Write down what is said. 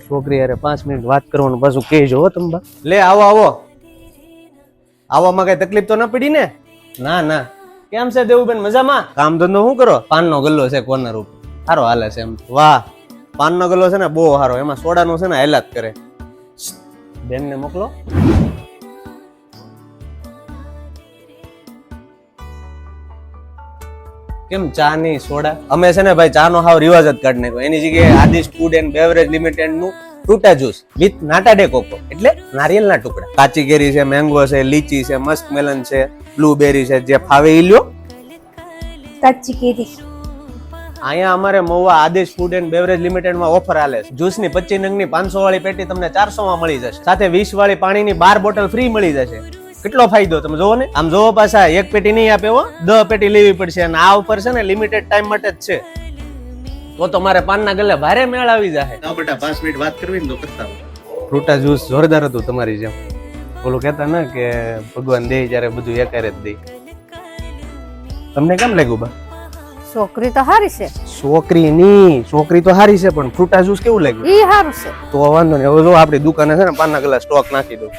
છોકરી યારે 5 મિનિટ વાત કરવાનું પાછું કહેજો હો તમે બા. લે આવો આવો. આવવામાં કઈ તકલીફ તો ન પડી ને? ના ના. કેમ છે દેવુબેન, મજામાં? કામ ધંધો શું કરો? પાનનો ગલ્લો છે કોર્નર ઉપર, સારો હાલે છે એમ. વાહ, પાનનો ગલ્લો છે ને બહુ સારો, એમાં સોડાનો છે ને હેલાત કરે. બેન ને મોકલો. કેમ ચા ની સોડા? અમે છે ને ભાઈ ચા નો હાવ રિવાજ જ કાઢી નાખ્યો. એની જગ્યાએ Adish food and beverage limited નું ફ્રૂટા જ્યુસ વિથ નાટા ડે કોકો, એટલે નારિયેળના ટુકડા. કાચી કેરી છે, મેંગો છે, લીચી છે, મસ્ક મેલન છે, બ્લુબેરી છે, જે ફાવે ઈ લ્યો. કાચી કેરી અહીંયા અમારે મહુવા આદેશ ફૂડ એન્ડ બેવરેજ લિમિટેડ માં ઓફર આલે છે. જ્યુસ ની 25 નંગની 500 વાળી પેટી તમને 400 માં મળી જશે. સાથે 20 વાળી પાણીની 12 બોટલ ફ્રી મળી જશે. કેટલો ફાયદો તમે જોવો ને. આમ જોવો પાછા એક પેટી નહીં આપે હો, 10 પેટી લેવી પડશે. અને આ ઓફર છે ને લિમિટેડ ટાઈમ માટે જ છે. તો તમારે પાનના ગલ્લે ભારે મેળ આવી જાય. ના બેટા 5 મિનિટ વાત કરવી ને તો કરતા. ફ્રૂટા જ્યુસ જોરદાર હતું તમારી જેમ. ઓલું કહેતા ને કે ભગવાન દે જ્યારે બધું એકારે જ દે. તમને કેમ લાગ્યું બા? છોકરી તો હારી છે. છોકરી તો હારી છે, પણ ફ્રૂટા જ્યુસ કેવું લાગ્યું? ઈ હારું છે. તો વાંધો નહીં, હવે જો આપણી દુકાને છે ને પાનના ગલ્લા સ્ટોક નાખી દઉં.